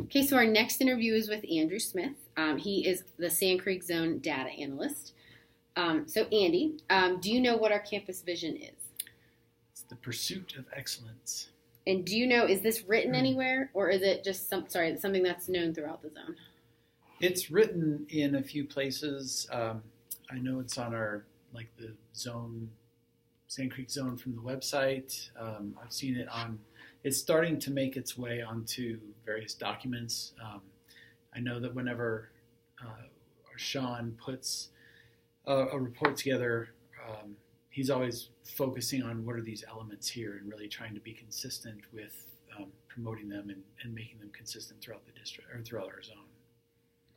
Okay, so our next interview is with Andrew Smith. He is the Sand Creek Zone data analyst. So, Andy, do you know what our campus vision is? It's the pursuit of excellence. And do you know, is this written anywhere, or is it just something that's known throughout the zone? It's written in a few places. I know it's on the zone, Sand Creek Zone from the website. I've seen it it's starting to make its way onto various documents. I know that whenever Sean puts a report together, he's always focusing on what are these elements here and really trying to be consistent with promoting them and making them consistent throughout the district or throughout our zone.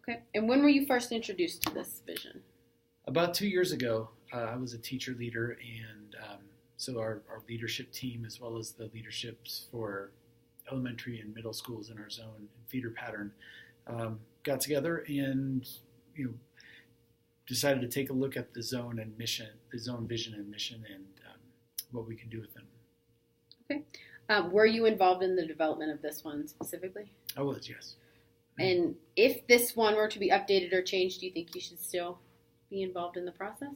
Okay. And when were you first introduced to this vision? About 2 years ago, I was a teacher leader, and so our leadership team, as well as the leaderships for elementary and middle schools in our zone and feeder pattern, got together and decided to take a look at the zone and mission, the zone vision and mission, and what we can do with them. Okay. Were you involved in the development of this one specifically? I was, yes. And if this one were to be updated or changed, do you think you should still be involved in the process?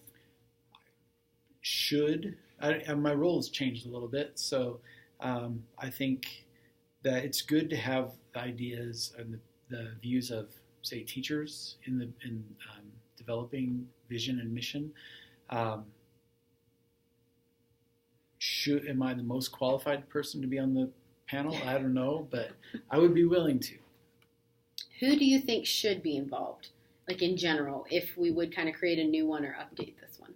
My role has changed a little bit, so I think that it's good to have the ideas and the views of, say, teachers in developing vision and mission. Am I the most qualified person to be on the panel? I don't know, but I would be willing to. Who do you think should be involved, like in general, if we would kind of create a new one or update this one?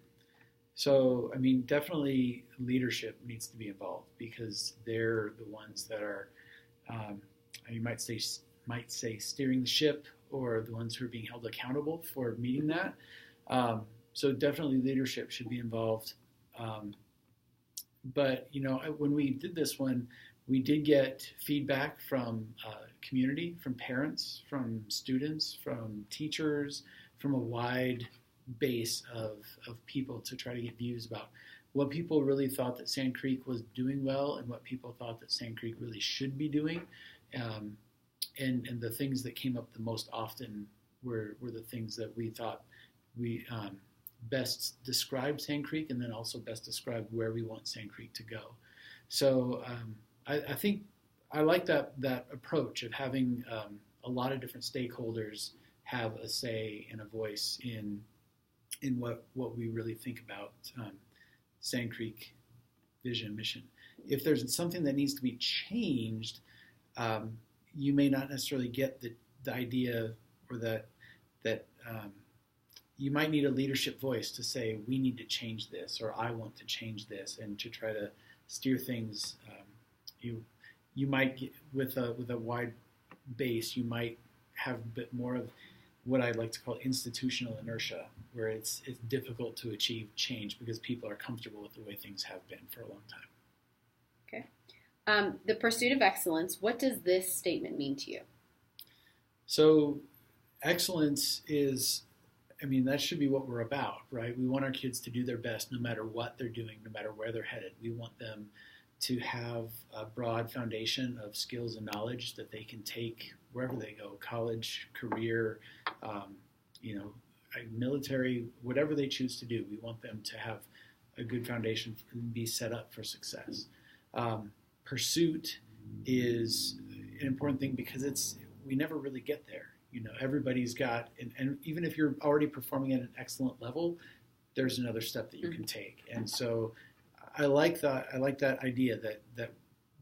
So, definitely leadership needs to be involved because they're the ones that are, you might say steering the ship, or the ones who are being held accountable for meeting that. So definitely leadership should be involved. But, when we did this one, we did get feedback from community, from parents, from students, from teachers, from a wide base of people to try to get views about what people really thought that Sand Creek was doing well and what people thought that Sand Creek really should be doing. And the things that came up the most often were the things that we thought we best described Sand Creek, and then also best described where we want Sand Creek to go. So I think I like that approach of having a lot of different stakeholders have a say and a voice in what we really think about Sand Creek vision mission. If there's something that needs to be changed, you may not necessarily get the idea, or that you might need a leadership voice to say, we need to change this, or I want to change this, and to try to steer things. You might get, with a wide base, you might have a bit more of what I'd like to call institutional inertia, where it's difficult to achieve change because people are comfortable with the way things have been for a long time. Okay. The pursuit of excellence, what does this statement mean to you? So excellence is, that should be what we're about, right? We want our kids to do their best no matter what they're doing, no matter where they're headed. We want them to have a broad foundation of skills and knowledge that they can take wherever they go, college, career, military, whatever they choose to do. We want them to have a good foundation and be set up for success. Pursuit is an important thing because we never really get there. Everybody's got, and even if you're already performing at an excellent level, there's another step that you can take. And so I like that idea that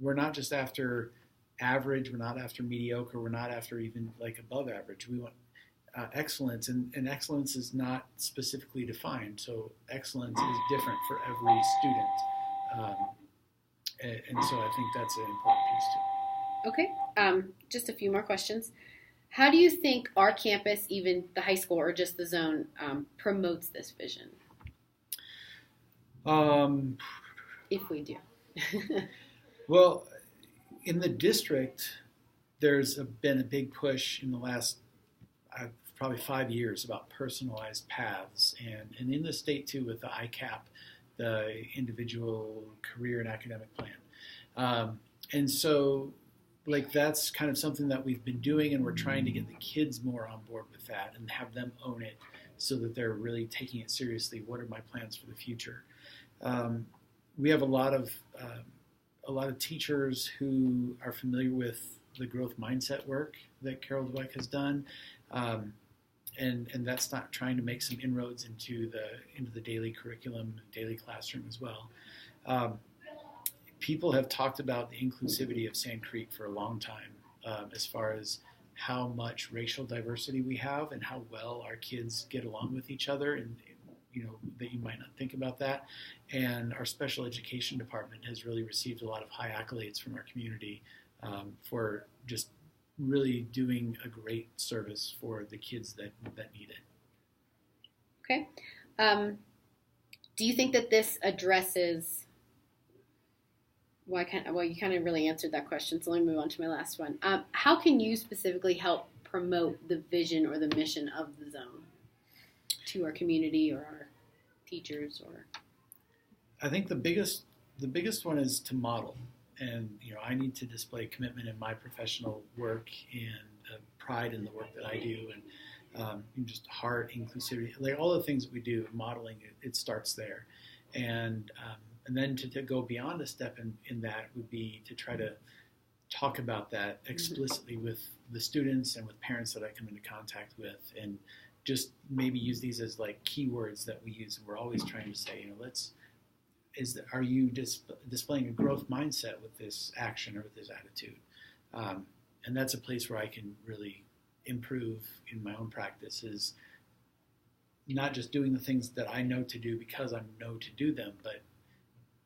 we're not just after average, we're not after mediocre, we're not after even like above average. We want excellence, and excellence is not specifically defined. So excellence is different for every student. And so I think that's an important piece too. Okay, just a few more questions. How do you think our campus, even the high school or just the zone, promotes this vision? If we do. Well, in the district, there's been a big push in the last probably 5 years about personalized paths, and in the state too with the ICAP, the individual career and academic plan. And so like that's kind of something that we've been doing, and we're trying to get the kids more on board with that and have them own it so that they're really taking it seriously. What are my plans for the future? We have a lot of teachers who are familiar with the growth mindset work that Carol Dweck has done, and that's not trying to make some inroads into the daily curriculum, daily classroom as well. People have talked about the inclusivity of Sand Creek for a long time, as far as how much racial diversity we have and how well our kids get along with each other, and that you might not think about that. And our special education department has really received a lot of high accolades from our community for just really doing a great service for the kids that need it. Okay. Do you think that this addresses? Well, you kind of really answered that question, so let me move on to my last one. How can you specifically help promote the vision or the mission of the zone to our community or our teachers? Or I think the biggest one is to model, and I need to display commitment in my professional work and pride in the work that I do, and just heart, inclusivity, like all the things that we do. Modeling it starts there, and then to go beyond a step in that would be to try to talk about that explicitly with the students and with parents that I come into contact with, and just maybe use these as like keywords that we use. And we're always trying to say, are you displaying a growth mindset with this action or with this attitude? And that's a place where I can really improve in my own practice, is not just doing the things that I know to do because I know to do them, but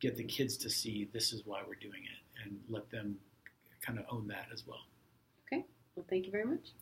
get the kids to see this is why we're doing it, and let them kind of own that as well. Okay. Well, thank you very much.